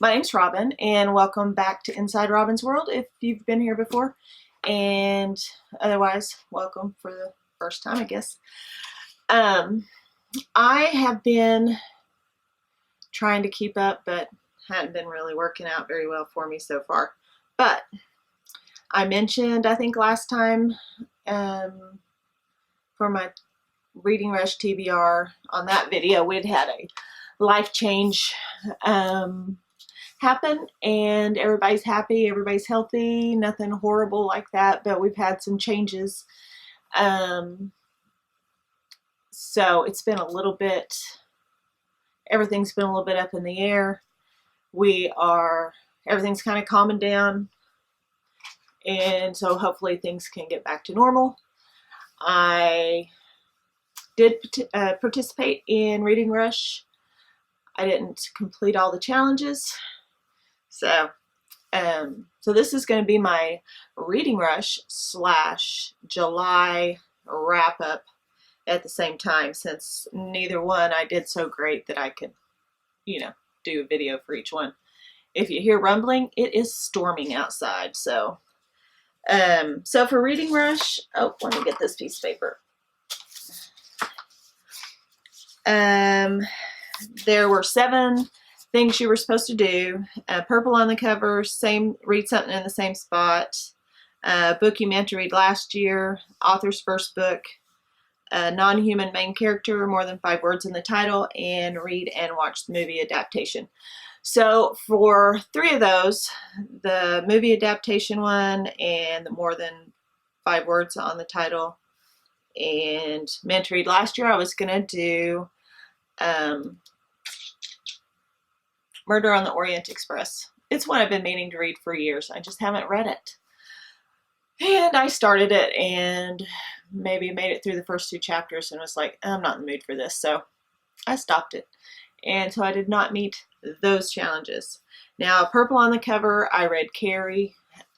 My name's Robin, and welcome back to Inside Robin's World if you've been here before, and otherwise, welcome for the first time, I guess. I have been trying to keep up, but hadn't been really working out very well for me so far. But I mentioned, I think last time, for my Reading Rush TBR on that video, we'd had a life change happen, and everybody's happy, everybody's healthy, nothing horrible like that, but we've had some changes. So it's been a little bit, everything's been a little bit up in the air. Everything's kind of calming down, and so hopefully things can get back to normal. I did participate in Reading Rush. I didn't complete all the challenges. So this is going to be my Reading Rush / July wrap up at the same time, since neither one I did so great that I could, do a video for each one. If you hear rumbling, it is storming outside. So for Reading Rush, let me get this piece of paper. There were 7 things you were supposed to do. Purple on the cover, read something in the same spot, book you meant to read last year, author's first book, non-human main character, more than 5 words in the title, and read and watch the movie adaptation. So for 3 of those, the movie adaptation one and the more than 5 words on the title and meant to read last year, I was going to do Murder on the Orient Express. It's one I've been meaning to read for years. I just haven't read it. And I started it and maybe made it through the first 2 chapters and was like, I'm not in the mood for this. So I stopped it. And so I did not meet those challenges. Now, Purple on the cover, I read Carrie,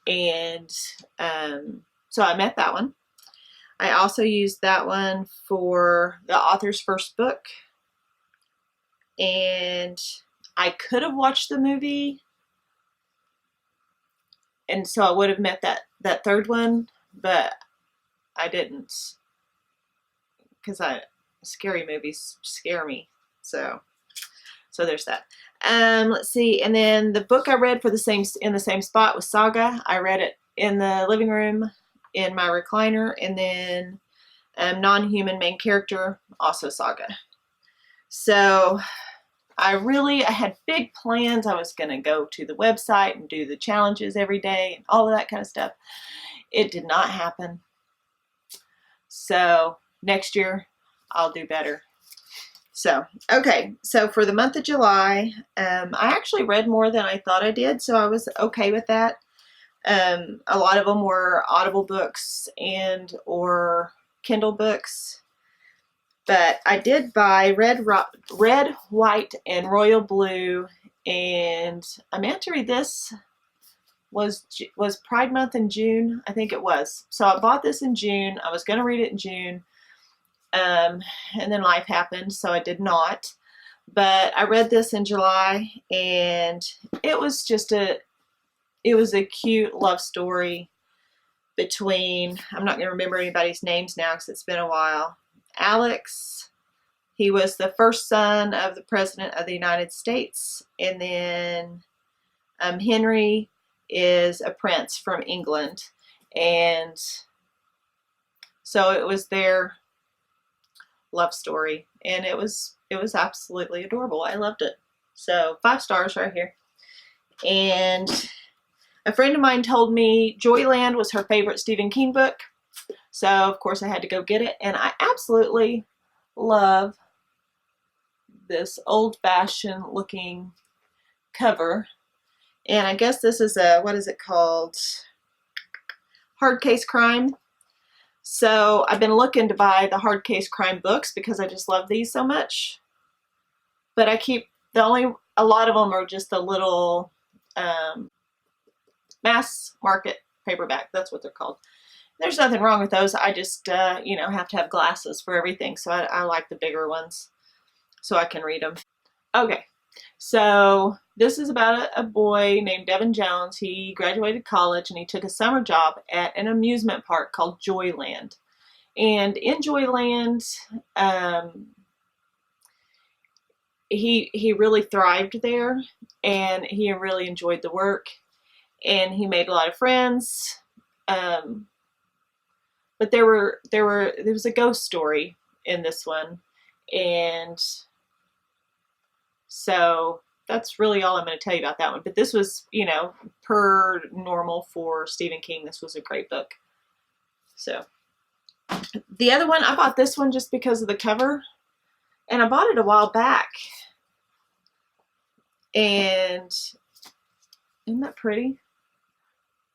and so I met that one. I also used that one for the author's first book. And I could have watched the movie, and so I would have met that third one, but I didn't, because scary movies scare me. So there's that. Let's see. And then the book I read in the same spot was Saga. I read it in the living room in my recliner, and then non-human main character, also Saga. So I had big plans. I was going to go to the website and do the challenges every day and all of that kind of stuff. It did not happen. So next year I'll do better. So, okay. So for the month of July, I actually read more than I thought I did. So I was okay with that. A lot of them were Audible books or Kindle books. But I did buy Red, White, and Royal Blue, and I meant to read this. Was Pride Month in June? I think it was. So I bought this in June. I was going to read it in June, and then life happened, so I did not. But I read this in July, and it was a cute love story between, I'm not going to remember anybody's names now because it's been a while. Alex, he was the first son of the President of the United States, and then Henry is a prince from England, and so it was their love story, and it was absolutely adorable. I loved it. So 5 stars right here. And a friend of mine told me Joyland was her favorite Stephen King book. So, of course, I had to go get it. And I absolutely love this old-fashioned looking cover. And I guess this is what is it called? Hard Case Crime. So I've been looking to buy the Hard Case Crime books because I just love these so much. But a lot of them are just a little mass market paperback. That's what they're called. There's nothing wrong with those. I just, have to have glasses for everything. So I like the bigger ones so I can read them. Okay. So this is about a boy named Devin Jones. He graduated college and he took a summer job at an amusement park called Joyland. And in Joyland, he really thrived there, and he really enjoyed the work, and he made a lot of friends. Um, but there was a ghost story in this one, and so that's really all I'm going to tell you about that one. But this was, per normal for Stephen King, this was a great book. So the other one, I bought this one just because of the cover, and I bought it a while back. And isn't that pretty?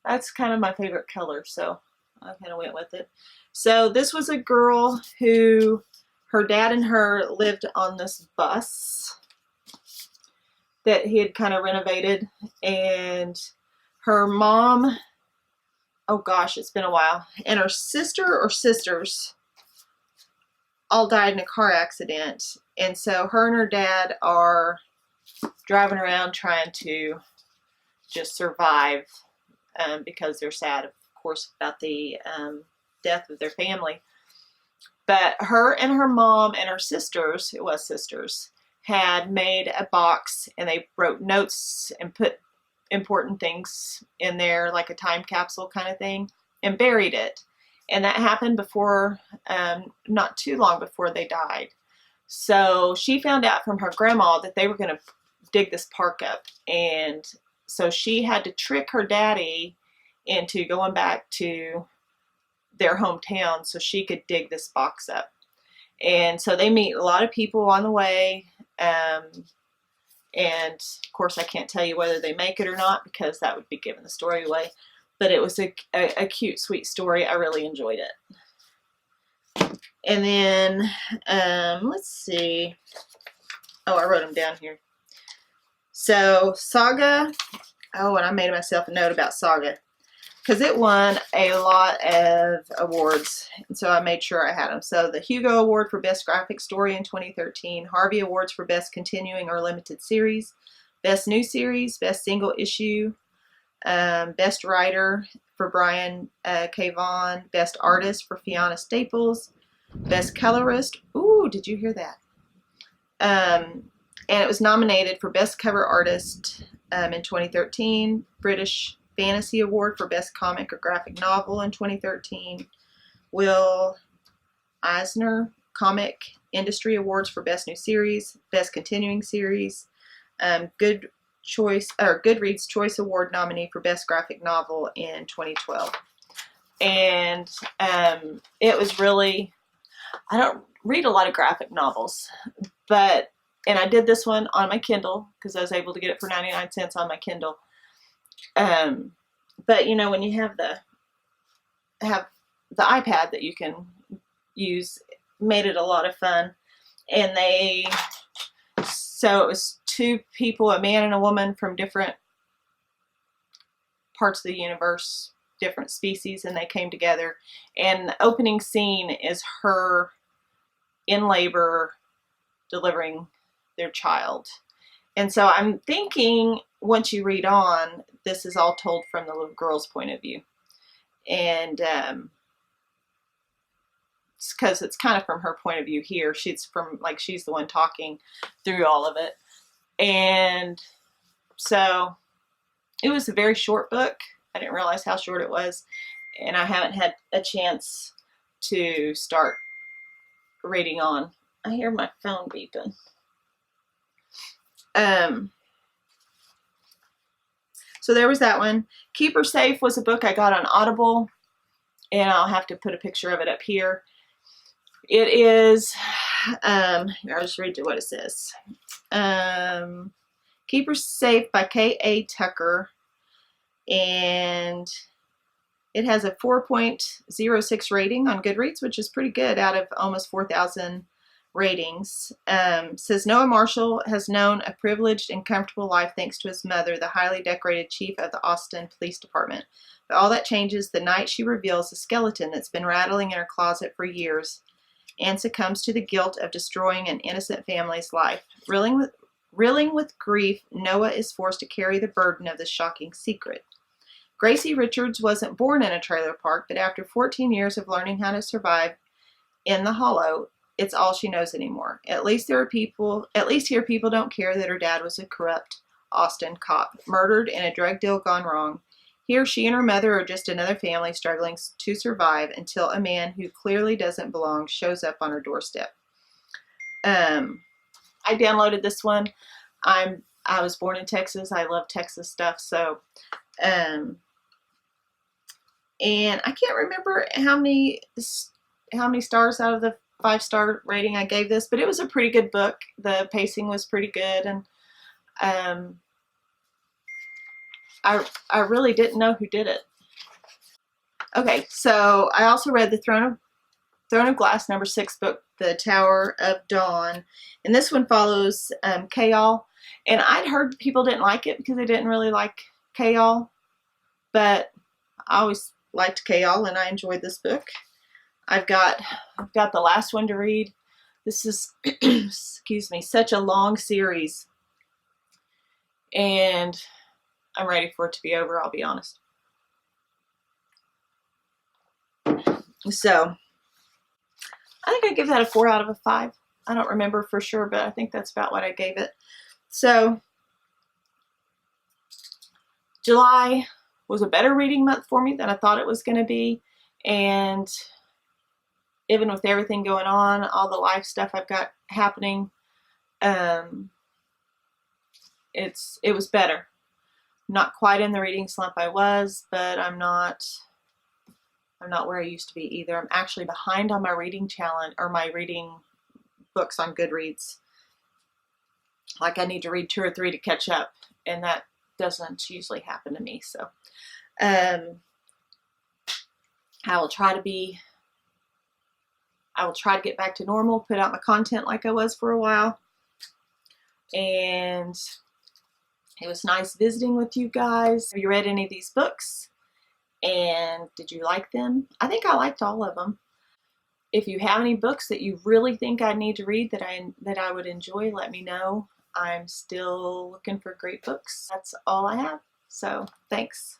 That's kind of my favorite color, so I kind of went with it. So this was a girl who, her dad and her lived on this bus that he had kind of renovated, and her mom, oh gosh, it's been a while, and her sister or sisters all died in a car accident, and so her and her dad are driving around trying to just survive, because they're sad, of course, about the death of their family. But her and her mom and her sisters, it was sisters, had made a box, and they wrote notes and put important things in there, like a time capsule kind of thing, and buried it. And that happened before, not too long before they died. So she found out from her grandma that they were going to dig this park up, and so she had to trick her daddy into going back to their hometown so she could dig this box up. And so they meet a lot of people on the way, and of course I can't tell you whether they make it or not, because that would be giving the story away, but it was a cute, sweet story. I really enjoyed it. And then let's see, oh, I wrote them down here. So Saga, oh, and I made myself a note about Saga because it won a lot of awards, and so I made sure I had them. So the Hugo Award for Best Graphic Story in 2013, Harvey Awards for Best Continuing or Limited Series, Best New Series, Best Single Issue, Best Writer for Brian K. Vaughan, Best Artist for Fiona Staples, Best Colorist. Ooh, did you hear that? And it was nominated for Best Cover Artist in 2013, British Fantasy Award for Best Comic or Graphic Novel in 2013, Will Eisner Comic Industry Awards for Best New Series, Best Continuing Series, Goodreads Choice Award nominee for Best Graphic Novel in 2012. And it was really, I don't read a lot of graphic novels, and I did this one on my Kindle because I was able to get it for 99 cents on my Kindle. But when you have the iPad that you can use, made it a lot of fun. And so it was two people, a man and a woman from different parts of the universe, different species, and they came together. And the opening scene is her in labor delivering their child. And so I'm thinking once you read on, this is all told from the little girl's point of view. And it's because it's kind of from her point of view here. She's the one talking through all of it. And so it was a very short book. I didn't realize how short it was. And I haven't had a chance to start reading on. I hear my phone beeping. So there was that one. Keep Her Safe was a book I got on Audible, and I'll have to put a picture of it up here. It is, I'll just read you what it says. Keep Her Safe by K.A. Tucker, and it has a 4.06 rating on Goodreads, which is pretty good out of almost 4,000 ratings. Says Noah Marshall has known a privileged and comfortable life thanks to his mother, the highly decorated chief of the Austin Police Department. But all that changes the night she reveals a skeleton that's been rattling in her closet for years and succumbs to the guilt of destroying an innocent family's life. Reeling with grief, Noah is forced to carry the burden of the shocking secret. Gracie Richards wasn't born in a trailer park, but after 14 years of learning how to survive in the Hollow, it's all she knows anymore. At least here people don't care that her dad was a corrupt Austin cop, murdered in a drug deal gone wrong. Here, she and her mother are just another family struggling to survive until a man who clearly doesn't belong shows up on her doorstep. I downloaded this one. I was born in Texas. I love Texas stuff. So, and I can't remember how many stars out of the 5-star rating I gave this, but it was a pretty good book. The pacing was pretty good, and I really didn't know who did it. Okay, so I also read the Throne of Glass #6 book, The Tower of Dawn, and this one follows Chaol. And I'd heard people didn't like it because they didn't really like Chaol, but I always liked Chaol, and I enjoyed this book. I've got the last one to read. This is, excuse me, such a long series, and I'm ready for it to be over, I'll be honest. So, I think I give that a 4 out of 5. I don't remember for sure, but I think that's about what I gave it. So, July was a better reading month for me than I thought it was going to be, and even with everything going on, all the life stuff I've got happening, it was better. Not quite in the reading slump I was, but I'm not where I used to be either. I'm actually behind on my reading challenge, or my reading books on Goodreads. Like, I need to read 2 or 3 to catch up, and that doesn't usually happen to me. So I will try to get back to normal, put out my content like I was for a while. And it was nice visiting with you guys. Have you read any of these books? And did you like them? I think I liked all of them. If you have any books that you really think I need to read that I would enjoy, let me know. I'm still looking for great books. That's all I have. So, thanks.